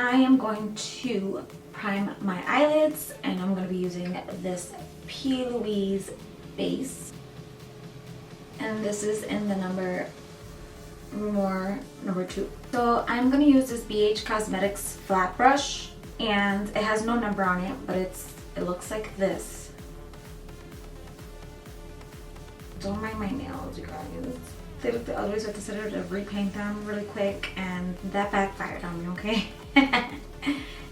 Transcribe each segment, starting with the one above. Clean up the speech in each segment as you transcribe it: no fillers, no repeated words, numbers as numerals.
I am going to prime my eyelids, and I'm going to be using this P.Louise base. And this is in the number 2. So I'm going to use this BH Cosmetics flat brush, and it has no number on it, but it looks like this. Don't mind my nails, you guys. I always have to set to repaint them really quick, and that backfired on me, okay?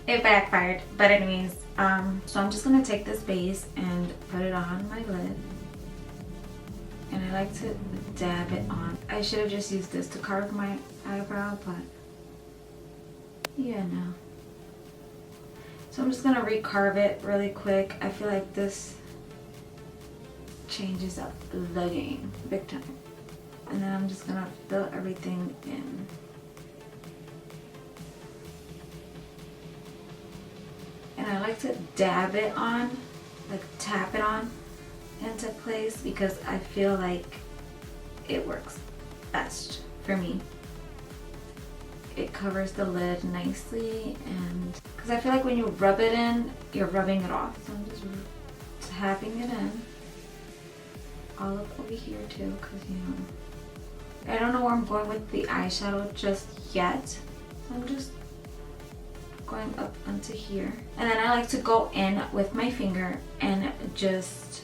It backfired. But anyways, so I'm just gonna take this base and put it on my lid. And I like to dab it on. I should have just used this to carve my eyebrow, but yeah, no. So I'm just gonna recarve it really quick. I feel like this changes up the game big time. And then I'm just gonna fill everything in. And I like to dab it on, like tap it on into place, because I feel like it works best for me. It covers the lid nicely, and because I feel like when you rub it in, you're rubbing it off. So I'm just tapping it in all up over here too, because you know, I don't know where I'm going with the eyeshadow just yet. So I'm just going up onto here, and then I like to go in with my finger and just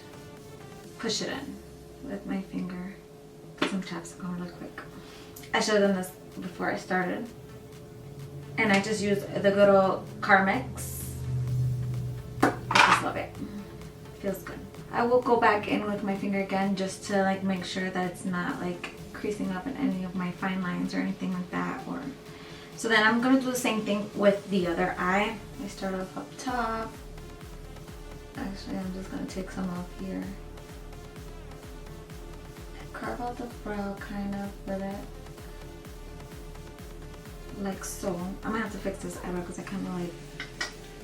push it in with my finger. Put some chapstick on really quick. I should have done this before I started. And I just use the good old Carmex. I just love it. Feels good. I will go back in with my finger again just to like make sure that it's not like creasing up in any of my fine lines or anything like that. Or so then I'm gonna do the same thing with the other eye. I start off up top. Actually, I'm just gonna take some off here. Carve out the brow kind of with it. Like so. I'm gonna have to fix this eyebrow because I kind of like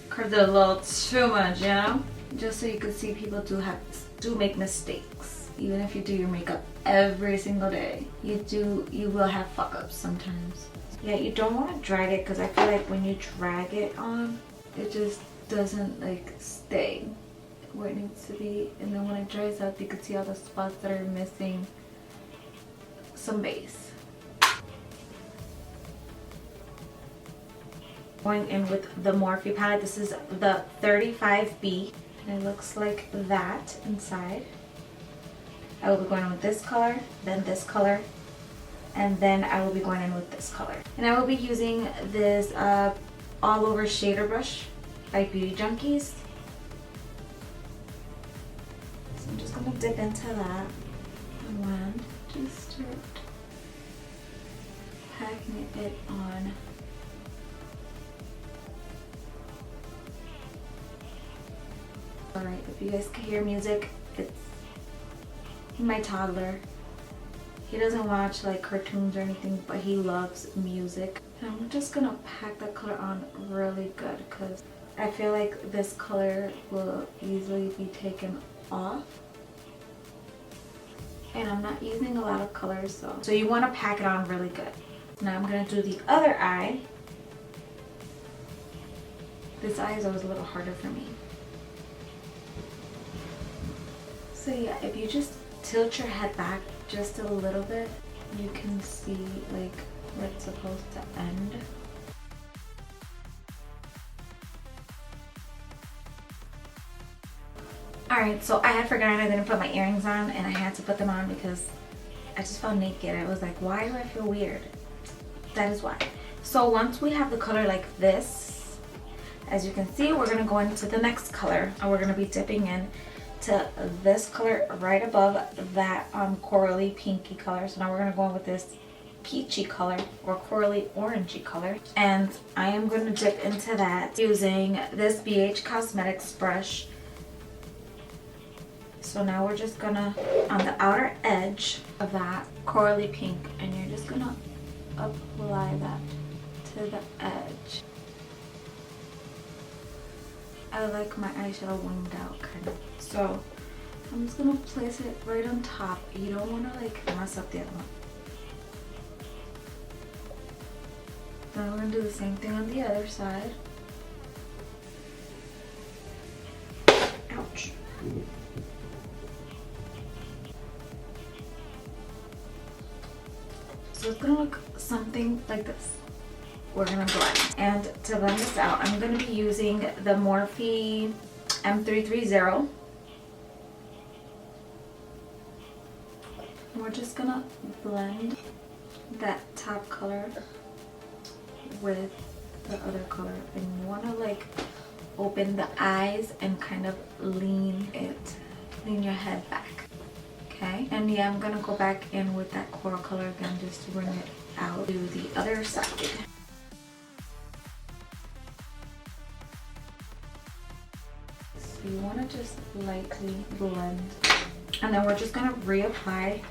curved it a little too much, you know? Just so you can see people do make mistakes. Even if you do your makeup every single day, you will have fuck ups sometimes. Yeah, you don't want to drag it because I feel like when you drag it on, it just doesn't like stay where it needs to be. And then when it dries up, you can see all the spots that are missing some base. Going in with the Morphe palette. This is the 35B, and it looks like that inside. I will be going in with this color, then this color, and then I will be going in with this color. And I will be using this all over shader brush by Beauty Junkies. So I'm just gonna dip into that and just start packing it on. Alright, if you guys can hear music, it's my toddler. He doesn't watch like cartoons or anything, but he loves music. And I'm just gonna pack that color on really good because I feel like this color will easily be taken off. And I'm not using a lot of colors, so you want to pack it on really good. Now I'm gonna do the other eye. This eye is always a little harder for me. So yeah, if you just tilt your head back just a little bit, you can see like where it's supposed to end. Alright, so I had forgotten I didn't put my earrings on, and I had to put them on because I just felt naked. I was like, why do I feel weird? That is why. So once we have the color like this, as you can see, we're going to go into the next color, and we're going to be dipping in to this color right above that corally pinky color. So now we're going to go in with this peachy color or corally orangey color, and I am going to dip into that using this BH Cosmetics brush. So now we're just gonna, on the outer edge of that corally pink, and you're just gonna apply that to the edge. I like my eyeshadow winged out kind of. So I'm just gonna place it right on top. You don't wanna like mess up the other one. Then we're gonna do the same thing on the other side. Ouch. So it's gonna look something like this. We're gonna blend. And to blend this out, I'm gonna be using the Morphe M330. We're just gonna blend that top color with the other color. And you wanna like open the eyes and kind of lean your head back. Okay, and yeah, I'm gonna go back in with that coral color again just to bring it out to the other side. So you want to just lightly blend, and then we're just gonna reapply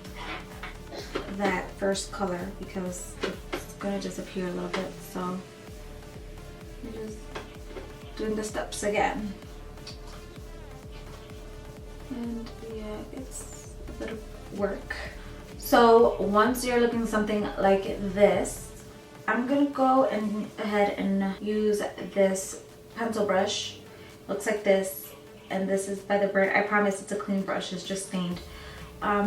that first color because it's gonna disappear a little bit. So you're just doing the steps again, and yeah, it's a bit of work. So once you're looking something like this, I'm gonna go ahead and use this pencil brush. Looks like this, and this is by the brand, I promise it's a clean brush, it's just stained.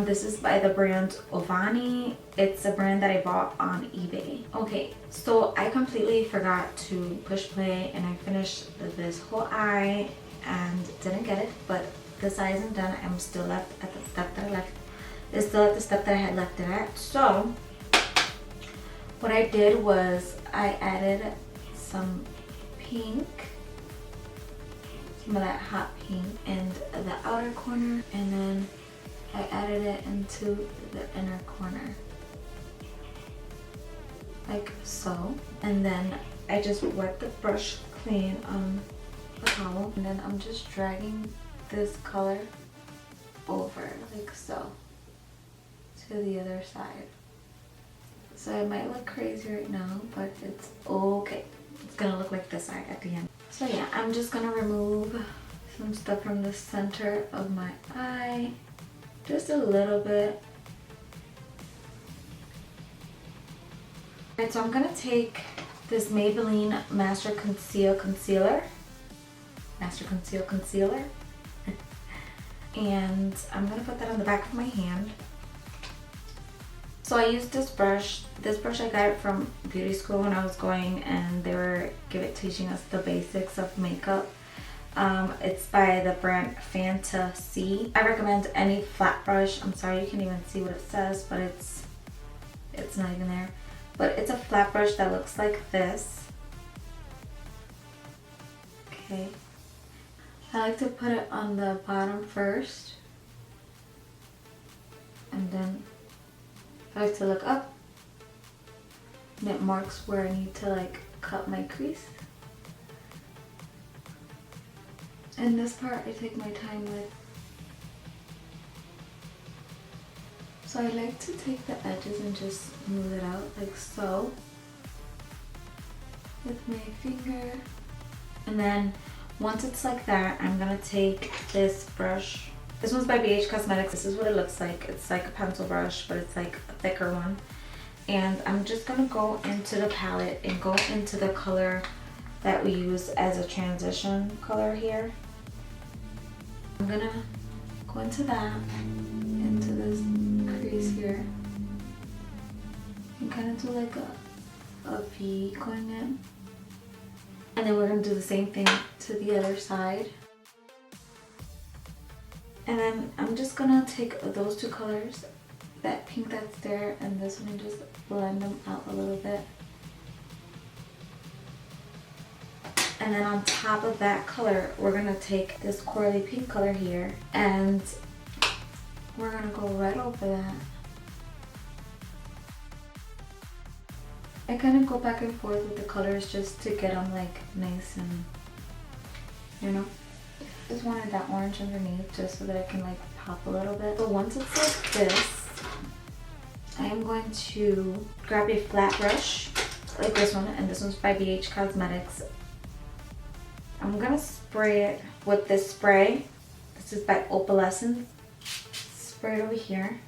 This is by the brand Ovani. It's a brand that I bought on eBay. Okay, so I completely forgot to push play, and I finished this whole eye and didn't get it, but this eye isn't done. I'm still left at the step that I left. It's still at the step that I had left it at. So what I did was I added some pink, some of that hot pink in the outer corner, and then I added it into the inner corner, like so. And then I just wet the brush clean on the towel, and then I'm just dragging this color over, like so, to the other side. So it might look crazy right now, but it's okay. It's gonna look like this eye at the end. So yeah, I'm just gonna remove some stuff from the center of my eye. Just a little bit. Alright, so I'm gonna take this Maybelline Master Conceal Concealer. And I'm gonna put that on the back of my hand. So I used this brush. This brush I got it from beauty school when I was going, and they were teaching us the basics of makeup. It's by the brand Fantasy. I recommend any flat brush. I'm sorry you can't even see what it says, but it's not even there. But it's a flat brush that looks like this. Okay. I like to put it on the bottom first, and then I like to look up, and it marks where I need to like cut my crease. And this part I take my time with. So I like to take the edges and just smooth it out like so with my finger. And then once it's like that, I'm gonna take this brush. This one's by BH Cosmetics. This is what it looks like. It's like a pencil brush, but it's like a thicker one. And I'm just gonna go into the palette and go into the color that we use as a transition color here. I'm gonna go into that, into this crease here, and kind of do like a V going in. And then we're gonna do the same thing to the other side. And then I'm just gonna take those two colors, that pink that's there and this one, and just blend them out a little bit. And then on top of that color, we're gonna take this corally pink color here, and we're gonna go right over that. I kind of go back and forth with the colors just to get them like nice and, you know. Just wanted that orange underneath just so that I can like pop a little bit. So once it's like this, I am going to grab a flat brush like this one, and this one's by BH Cosmetics. I'm gonna spray it with this spray. This is by Pearlessence. Spray it over here.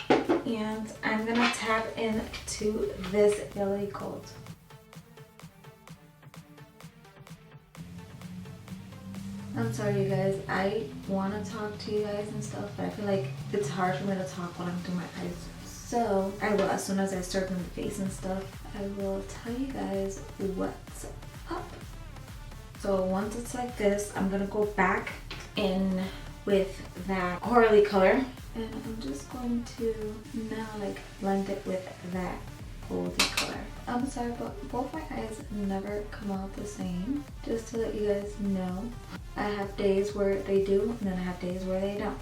And And I'm gonna tap into this LA Gold. I'm sorry you guys, I want to talk to you guys and stuff, but I feel like it's hard for me to talk when I'm doing my eyes. So I will, as soon as I start doing the face and stuff, I will tell you guys what's up. So once it's like this, I'm gonna go back in with that corally color, and I'm just going to now like blend it with that goldy color. I'm sorry, but both my eyes never come out the same. Just to let you guys know, I have days where they do, and then I have days where they don't.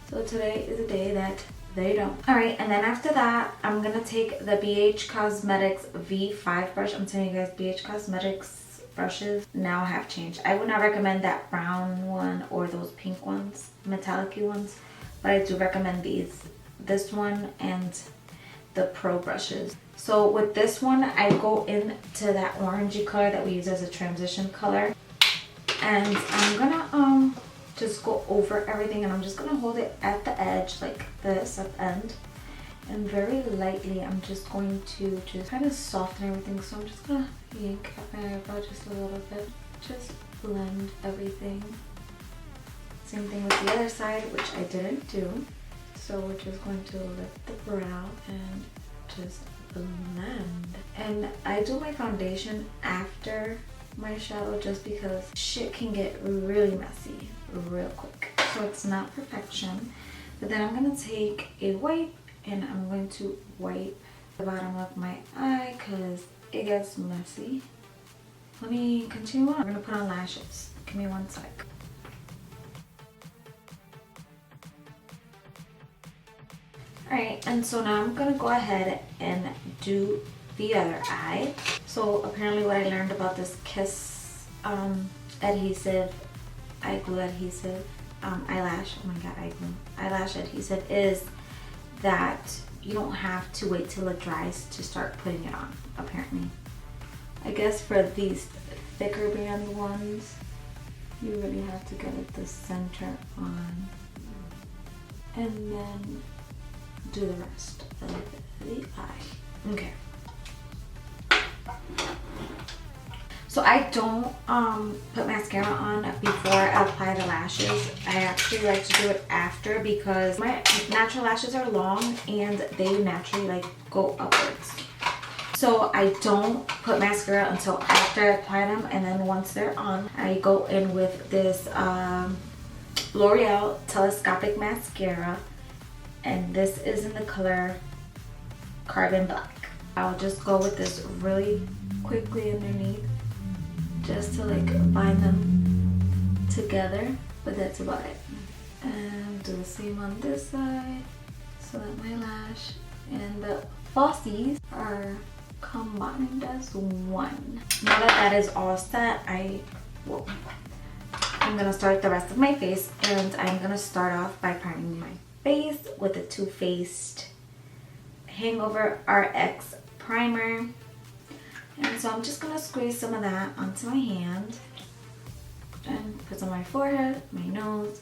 So today is a day that they don't. Alright, and then after that, I'm gonna take the BH Cosmetics V5 brush. I'm telling you guys, BH Cosmetics brushes now have changed. I would not recommend that brown one or those pink ones, metallic-y ones, but I do recommend these. This one and the Pro brushes. So with this one, I go into that orangey color that we use as a transition color. And I'm gonna just go over everything, and I'm just gonna hold it at the edge like this at the end, and very lightly I'm just going to just kind of soften everything. So I'm just gonna yank at my eyebrow just a little bit, just blend everything. Same thing with the other side, which I didn't do. So we're just going to lift the brow and just blend. And I do my foundation after my shadow just because shit can get really messy real quick. So it's not perfection. But then I'm gonna take a wipe and I'm going to wipe the bottom of my eye because it gets messy. Let me continue on. I'm gonna put on lashes. Give me one sec. Alright, and so now I'm gonna go ahead and do the other eye. So apparently what I learned about this Kiss adhesive, eye glue adhesive, eyelash, oh my god, eye glue, eyelash adhesive is that you don't have to wait till it dries to start putting it on, apparently. I guess for these thicker band ones, you really have to get it the center on and then do the rest of the eye. Okay. So I don't put mascara on before I apply the lashes. I actually like to do it after because my natural lashes are long and they naturally like go upwards. So I don't put mascara until after I apply them, and then once they're on, I go in with this Loreal Telescopic mascara, and this is in the color Carbon Black. I'll just go with this really quickly underneath just to like bind them together, but that's about it. And do the same on this side so that my lash and the falsies are combined as one. Now that that is all set, I'm gonna start the rest of my face, and I'm gonna start off by priming my face with the Faced Hangover RX primer. And so I'm just gonna squeeze some of that onto my hand and put on my forehead, my nose,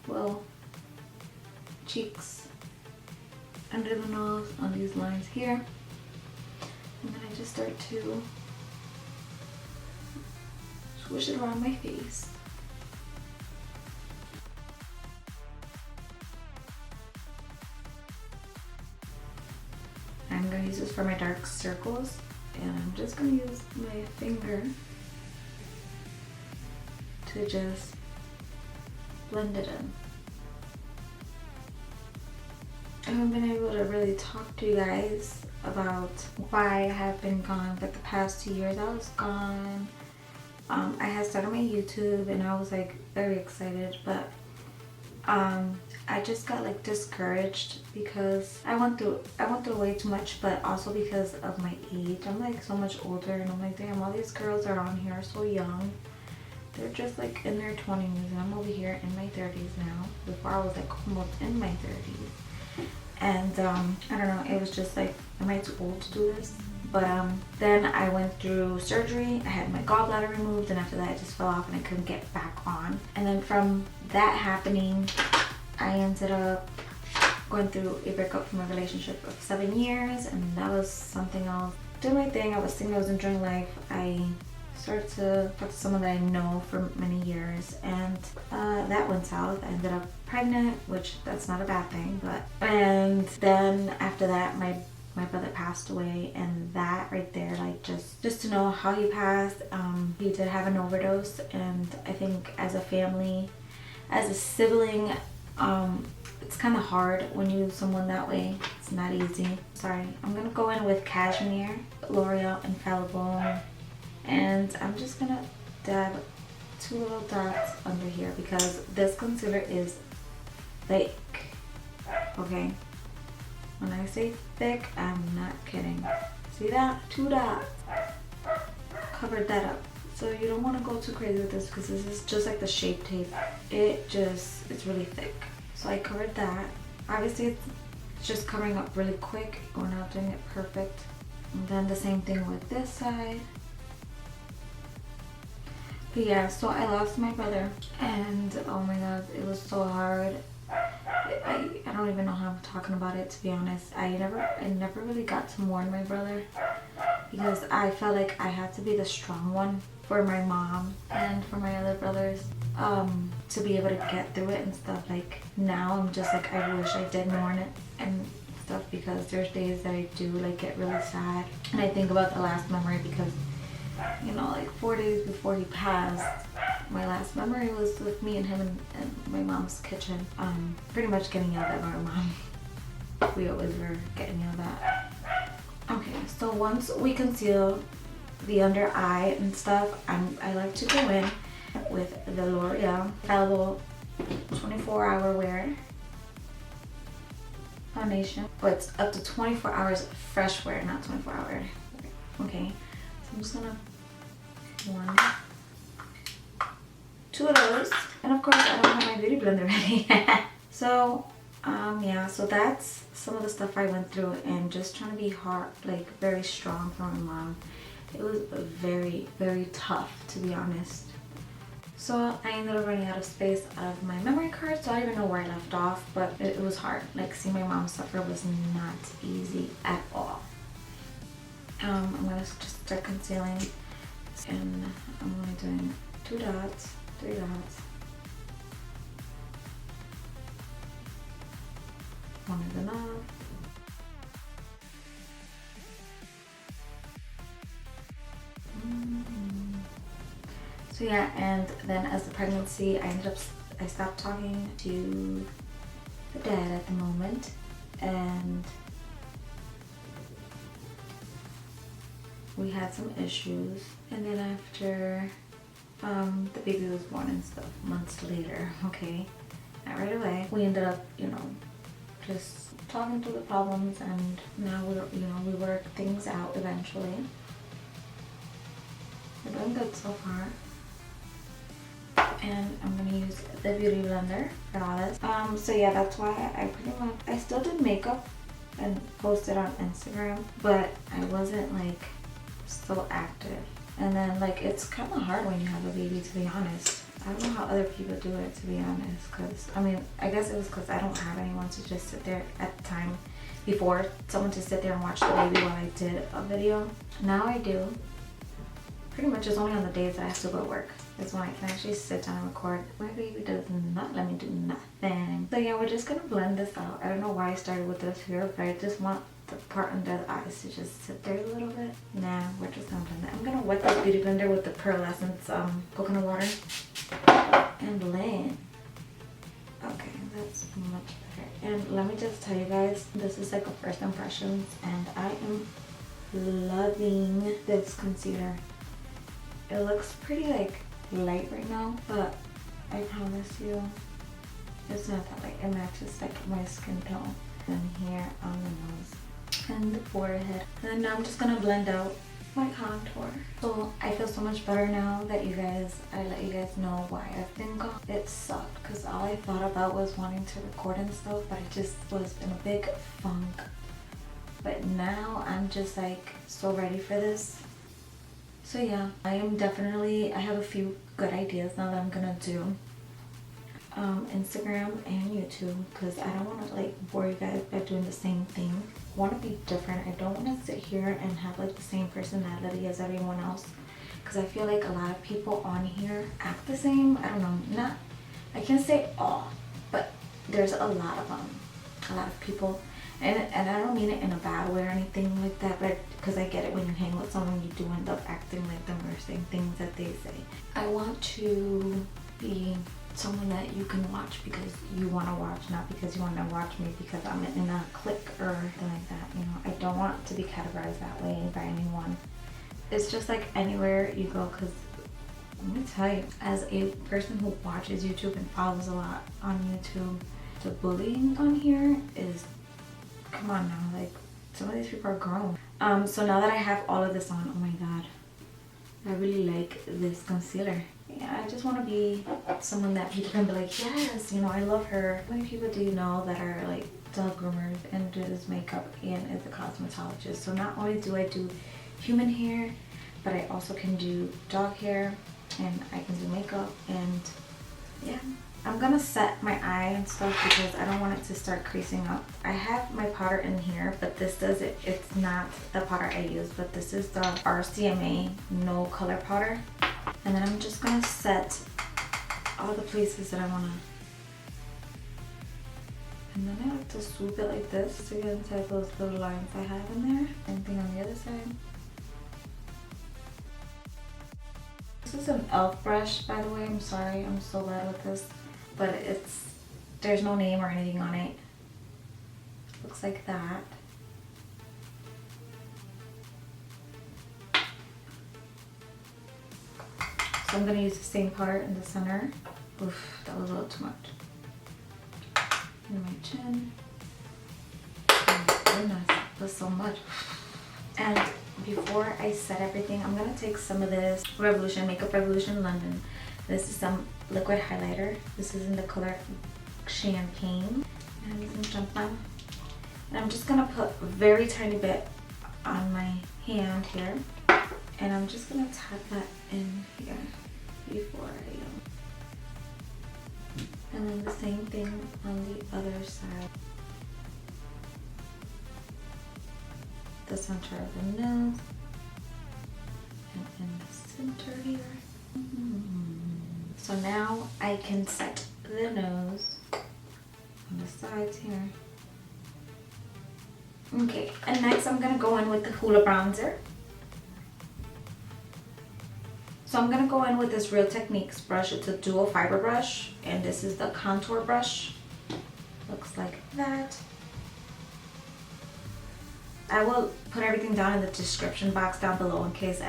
well, cheeks, under the nose, on these lines here. And then I just start to swish it around my face. I'm going to use this for my dark circles, and I'm just going to use my finger to just blend it in. I haven't been able to really talk to you guys about why I have been gone. Like the past 2 years I was gone. I had started my YouTube and I was like very excited, but I just got like discouraged because I went through way too much, but also because of my age. I'm like so much older, and I'm like, damn, all these girls are on here so young. They're just like in their 20s, and I'm over here in my 30s now. Before I was like almost in my 30s. And I don't know, it was just like, am I too old to do this? But then I went through surgery. I had my gallbladder removed, and after that I just fell off and I couldn't get back on. And then from that happening, I ended up going through a breakup from a relationship of 7 years, and that was something else. Doing my thing, I was thinking I was enjoying life. I started to talk to someone that I know for many years, and that went south. I ended up pregnant, which that's not a bad thing, but and then after that my brother passed away, and that right there, like just to know how he passed, he did have an overdose, and I think as a family, as a sibling, it's kind of hard when you lose someone that way. It's not easy. Sorry, I'm gonna go in with Cashmere, Loreal Infallible, and I'm just gonna dab 2 little dots under here because this concealer is thick, okay? When I say thick, I'm not kidding. See that? 2 dots. Covered that up. So you don't want to go too crazy with this because this is just like the Shape Tape. It's really thick. So I covered that. Obviously it's just covering up really quick. We're not doing it perfect. And then the same thing with this side. But yeah, so I lost my brother, and oh my god, it was so hard. I don't even know how I'm talking about it, to be honest. I never really got to mourn my brother because I felt like I had to be the strong one for my mom and for my other brothers, to be able to get through it and stuff. Like now I'm just like, I wish I did mourn it and stuff, because there's days that I do like get really sad and I think about the last memory, because you know, like 4 days before he passed, my last memory was with me and him in my mom's kitchen, pretty much getting yelled at by my mom. We always were getting yelled at. Okay, so once we conceal the under eye and stuff, I like to go in with the Loreal Infallible 24-hour wear foundation, but it's up to 24 hours fresh wear, not 24-hour. Okay, so I'm just gonna 1, 2 of those, and of course I don't have my beauty blender ready. So yeah, so that's some of the stuff I went through, and just trying to be hard, like very strong for my mom. It was very, very tough, to be honest. So I ended up running out of space out of my memory card, so I don't even know where I left off, but it was hard. Like seeing my mom suffer was not easy at all. I'm gonna just start concealing, and I'm only doing 2 dots, 3 dots. 1 is enough. So yeah, and then as the pregnancy, I stopped talking to the dad at the moment, and we had some issues. And then after the baby was born and stuff, months later, okay, not right away, we ended up, you know, just talking through the problems, and now we work things out eventually. We're doing good so far. And I'm gonna use the beauty blender for all this. So yeah, that's why I still did makeup and posted on Instagram, but I wasn't like so active. And then like it's kind of hard when you have a baby, to be honest. I don't know how other people do it, to be honest, because I mean, I guess it was because I don't have anyone to just sit there at the time before, someone to sit there and watch the baby while I did a video. Now I do. Pretty much it's only on the days that I have to go to work. That's when I can actually sit down and record. My baby does not let me do nothing. So yeah, we're just gonna blend this out. I don't know why I started with this here, but I just want the part under the eyes to just sit there a little bit. Nah, we're just gonna blend it. I'm gonna wet this beauty blender with the Pearlessence coconut water and blend. Okay, that's much better. And let me just tell you guys, this is like a first impressions, and I am loving this concealer. It looks pretty like light right now, but I promise you it's not that light. It matches like my skin tone. And here on the nose and the forehead, and then now I'm just gonna blend out my contour. So I feel so much better now that I let you guys know why I've been gone. It sucked because all I thought about was wanting to record and stuff, but I just was in a big funk. But now I'm just like so ready for this. So yeah, I have a few good ideas now that I'm gonna do. Instagram and YouTube, because I don't want to like bore you guys by doing the same thing. I want to be different. I don't want to sit here and have like the same personality as everyone else, because I feel like a lot of people on here act the same. I don't know, I can't say all, but there's a lot of them, a lot of people, and I don't mean it in a bad way or anything like that, but because I get it, when you hang with someone you do end up acting like them or saying things that they say. I want to be someone that you can watch because you want to watch, not because you want to watch me because I'm in a clique or anything like that. You know, I don't want to be categorized that way by anyone. It's just like anywhere you go, because let me tell you, as a person who watches YouTube and follows a lot on YouTube, the bullying on here is, come on now, like some of these people are grown. So now that I have all of this on, oh my god, I really like this concealer. Yeah, I just want to be someone that people can be like, yes, you know, I love her. How many people do you know that are like dog groomers and does makeup and is a cosmetologist? So not only do I do human hair, but I also can do dog hair and I can do makeup. And yeah, I'm gonna set my eye and stuff because I don't want it to start creasing up. I have my powder in here, but this does it. It's not the powder I use, but this is the RCMA No Color Powder. And then I'm just gonna set all the places that I wanna. And then I like to swoop it like this to get inside those little lines I have in there. Same thing on the other side. This is an e.l.f. brush, by the way. I'm sorry, I'm so bad with this. But there's no name or anything on it. Looks like that. So I'm gonna use the same powder in the center. Oof, that was a little too much. In my chin. Oh my goodness, that's so much. And before I set everything, I'm gonna take some of this Makeup Revolution London. This is some liquid highlighter. This is in the color Champagne. And I'm using Jump On. And I'm just gonna put a very tiny bit on my hand here. And I'm just gonna tap that in here before I and then the same thing on the other side. The center of the nose. And in the center here. So now I can set the nose on the sides here. Okay, and next I'm gonna go in with the Hoola bronzer. So I'm gonna go in with this Real Techniques brush. It's a dual fiber brush, and this is the contour brush. Looks like that. I will put everything down in the description box down below in case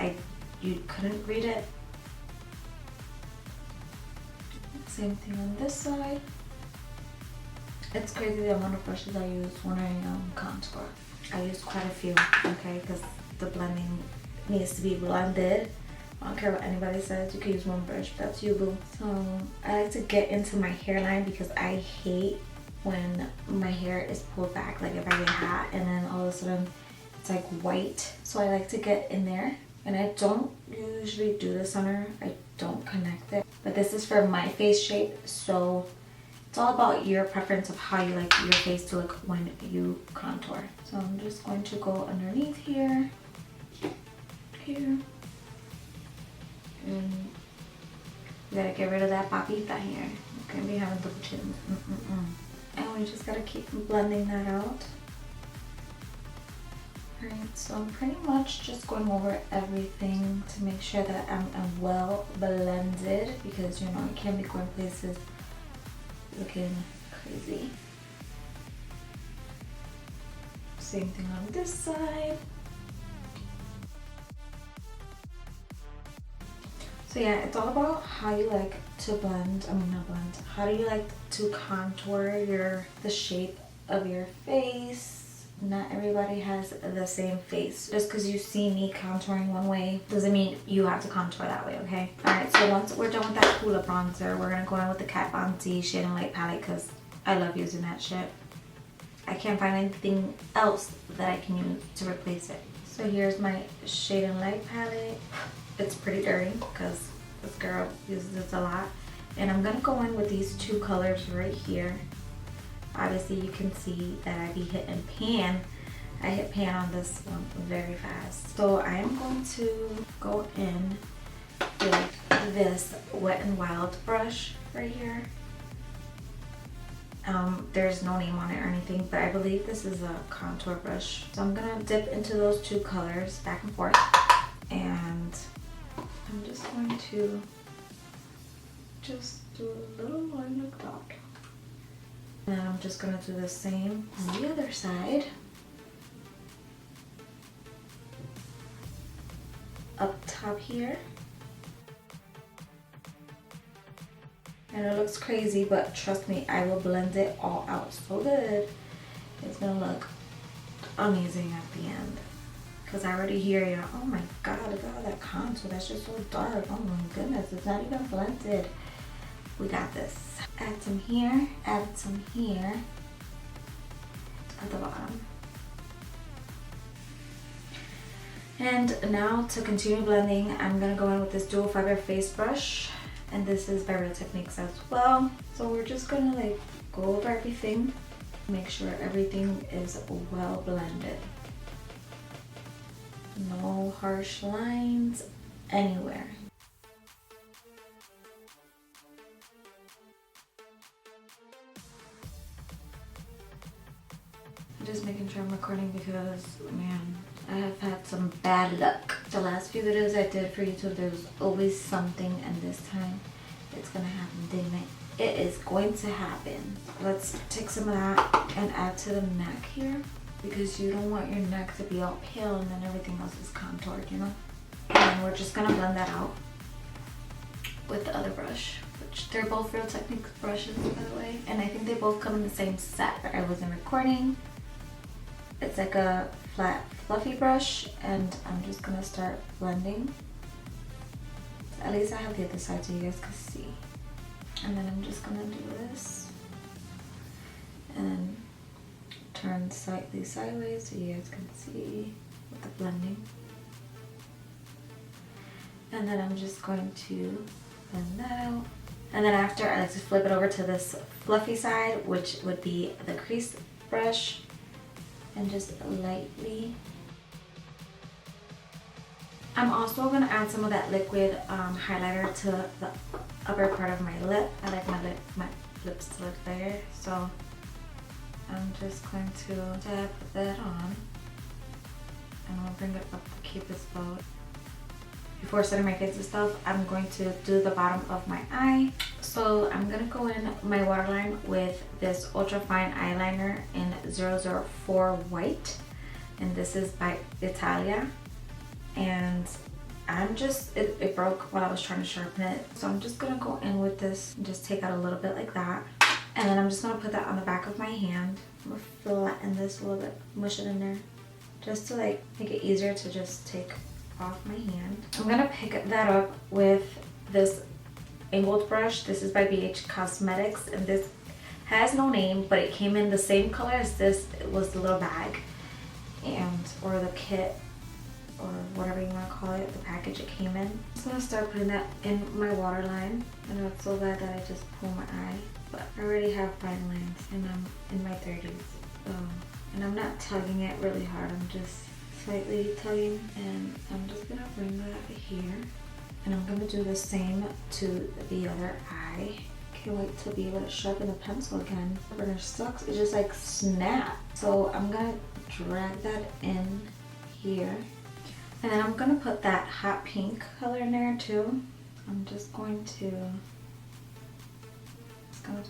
you couldn't read it. Same thing on this side. It's crazy the amount of brushes I use when I contour. I use quite a few, okay, because the blending needs to be blended. I don't care what anybody says, you can use one brush, that's you, boo. So I like to get into my hairline because I hate when my hair is pulled back, like if I get hot and then all of a sudden it's like white. So I like to get in there, and I don't usually do this on her. I don't connect it, but this is for my face shape, so it's all about your preference of how you like your face to look when you contour. So I'm just going to go underneath here, and you gotta get rid of that papita here. You can't be having double chins. And we just gotta keep blending that out. Alright, so I'm pretty much just going over everything to make sure that I'm well blended, because you know you can't be going places looking crazy. Same thing on this side. So yeah, it's all about how you like to blend, not blend, how do you like to contour the shape of your face. Not everybody has the same face. Just because you see me contouring one way doesn't mean you have to contour that way, okay? Alright, so once we're done with that Hoola bronzer, we're gonna go in with the Kat Von D Shade and Light palette because I love using that shit. I can't find anything else that I can use to replace it. So here's my Shade and Light palette. It's pretty dirty because this girl uses this a lot. And I'm gonna go in with these two colors right here. Obviously you can see that I be hitting pan. I hit pan on this one very fast. So I am going to go in with this Wet n Wild brush right here. There's no name on it or anything, but I believe this is a contour brush. So I'm gonna dip into those two colors back and forth, and I'm just going to just do a little line like that. And then I'm just gonna do the same on the other side. Up top here. And it looks crazy, but trust me, I will blend it all out so good. It's gonna look amazing at the end. Cause I already hear you, oh my god, look at all that contour, that's just so dark. Oh my goodness, it's not even blended. We got this. Add some here, add some here at the bottom. And now to continue blending, I'm gonna go in with this dual fiber face brush. And this is by Real Techniques as well. So we're just gonna like go over everything, make sure everything is well blended. No harsh lines anywhere. I'm just making sure I'm recording because, man, I have had some bad luck. The last few videos I did for YouTube, there was always something, and this time it's gonna happen, didn't it? It is going to happen. Let's take some of that and add to the neck here, because you don't want your neck to be all pale and then everything else is contoured, you know? And we're just gonna blend that out with the other brush, which they're both Real Techniques brushes, by the way. And I think they both come in the same set, but I wasn't recording. It's like a flat, fluffy brush, and I'm just gonna start blending. At least I have the other side so you guys can see. And then I'm just gonna do this. And then turn slightly sideways so you guys can see with the blending. And then I'm just going to blend that out. And then after, I like to flip it over to this fluffy side, which would be the crease brush. And just lightly. I'm also gonna add some of that liquid highlighter to the upper part of my lip. I like my lips to look there, so I'm just going to dab that on, and I'll bring it up to keep it bow. Before setting my face and stuff, I'm going to do the bottom of my eye. So I'm gonna go in my waterline with this ultra fine eyeliner in 004 white, and this is by Italia. And I'm just, it broke while I was trying to sharpen it, so I'm just gonna go in with this and just take out a little bit like that, and then I'm just gonna put that on the back of my hand. I'm gonna flatten this a little bit, mush it in there, just to like make it easier to just take off my hand. I'm gonna pick that up with this angled brush. This is by BH Cosmetics, and this has no name, but it came in the same color as this. It was the little bag, and or the kit, or whatever you want to call it, the package it came in. I'm just gonna start putting that in my waterline. I know it's so bad that I just pull my eye, but I already have fine lines, and I'm in my 30s. And I'm not tugging it really hard, I'm just slightly tugging, and I'm just gonna bring that here. And I'm gonna do the same to the other eye. Can't wait to be able to sharpen the pencil again. Burner sucks, it just like snap. So I'm gonna drag that in here. And then I'm gonna put that hot pink color in there too. I'm just going to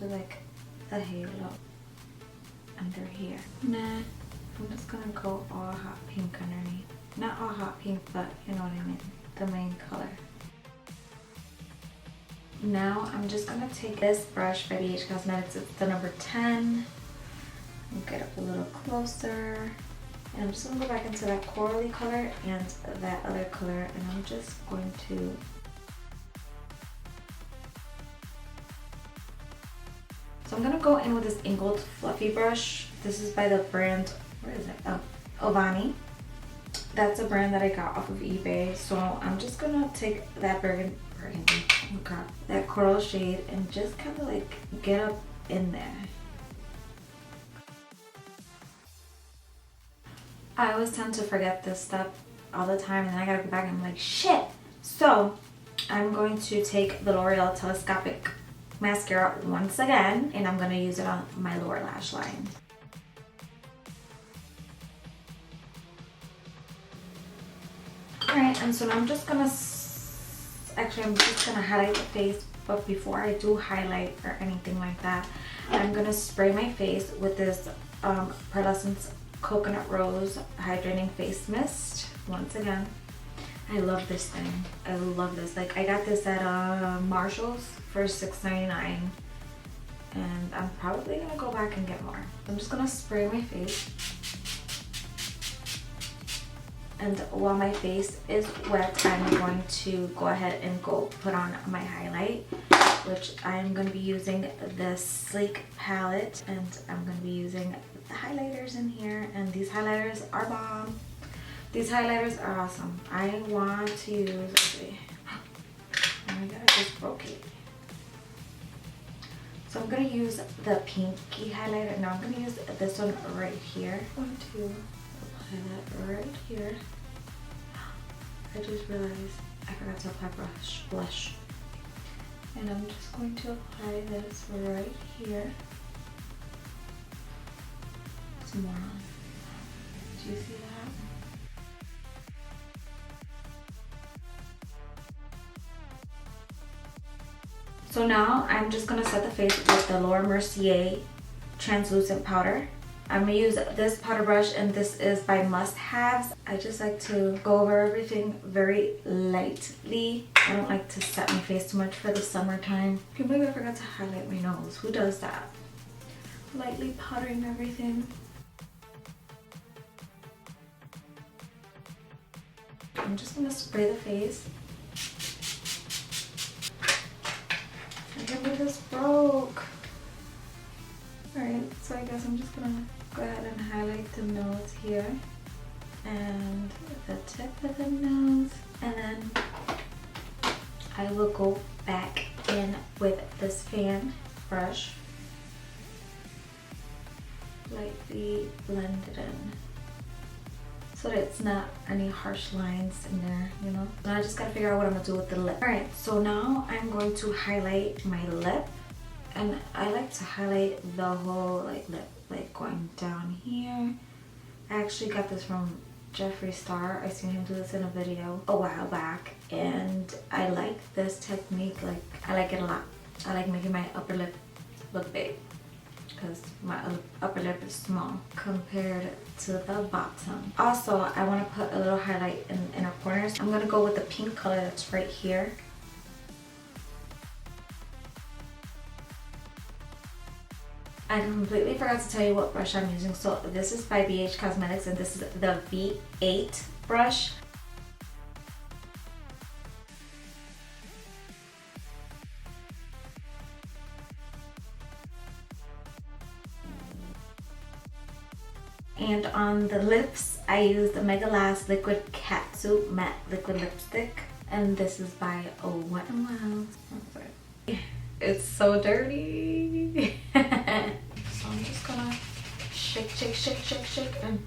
do like a halo under here. Nah, I'm just gonna go all hot pink underneath. Not all hot pink, but you know what I mean, the main color. Now I'm just gonna take this brush by BH Cosmetics, it's the number 10. I'll get up a little closer. And I'm just gonna go back into that corally color and that other color, and I'm just going to I'm gonna go in with this angled fluffy brush. This is by the brand, where is it? Oh, Ovani. That's a brand that I got off of eBay. So I'm just gonna take that burgundy burgundy. Oh god. That coral shade and just kind of like get up in there. I always tend to forget this step all the time and then I gotta go back and I'm like, shit! So, I'm going to take the L'Oreal Telescopic mascara once again and I'm gonna use it on my lower lash line. Alright, and so now I'm just gonna, I'm just gonna highlight the face, but before I do highlight or anything like that, I'm gonna spray my face with this Pearlessence Coconut Rose Hydrating Face Mist. Once again, I love this thing. I love this. Like, I got this at Marshall's for $6.99 and I'm probably gonna go back and get more. I'm just gonna spray my face. And while my face is wet, I'm going to go ahead and go put on my highlight, which I'm going to be using the Sleek palette, and I'm going to be using the highlighters in here, and these highlighters are bomb. These highlighters are awesome. I want to use, let's see, oh my god, I just broke it. So I'm going to use the pinky highlighter. Now I'm going to use this one right here. I'm going to apply that right here. I just realized I forgot to apply blush. And I'm just going to apply this right here. Some more on. Do you see that? So now I'm just going to set the face with the Laura Mercier translucent powder. I'm going to use this powder brush, and this is by Must Haves. I just like to go over everything very lightly. I don't like to set my face too much for the summertime. People I forgot to highlight my nose. Who does that? Lightly powdering everything. I'm just going to spray the face. I can't believe this broke. Alright, so I guess I'm just gonna go ahead and highlight the nose here and the tip of the nose, and then I will go back in with this fan brush, lightly blend it in so that it's not any harsh lines in there, you know. And I just gotta figure out what I'm gonna do with the lip. Alright, so now I'm going to highlight my lip. And I like to highlight the whole lip, like going down here. I actually got this from Jeffree Star. I seen him do this in a video a while back, and I like this technique. Like, I like it a lot. I like making my upper lip look big because my upper lip is small compared to the bottom. Also, I want to put a little highlight in the inner corners. I'm gonna go with the pink color that's right here. I completely forgot to tell you what brush I'm using. So this is by BH Cosmetics, and this is the V8 brush. And on the lips, I used the Mega Last Liquid Catsuit Matte Liquid Lipstick, and this is by Wet n Wild. It's so dirty. So I'm just gonna shake, shake, shake, shake, shake, and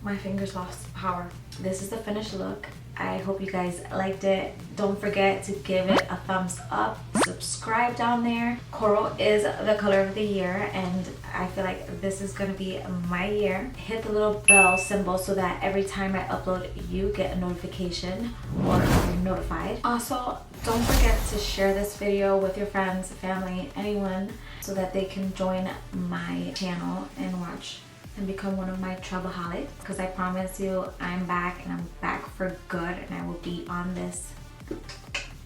my fingers lost power. This is the finished look. I hope you guys liked it. Don't forget to give it a thumbs up. Subscribe down there. Coral is the color of the year, and I feel like this is gonna be my year. Hit the little bell symbol so that every time I upload, you get a notification or you're notified. Also, don't forget to share this video with your friends, family, anyone, so that they can join my channel and watch and become one of my troubleholics, because I promise you I'm back, and I'm back for good, and I will be on this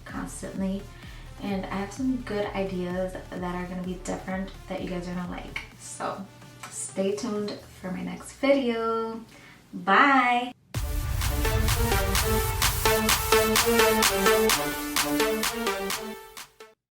constantly, and I have some good ideas that are going to be different that you guys are going to like. So stay tuned for my next video. Bye.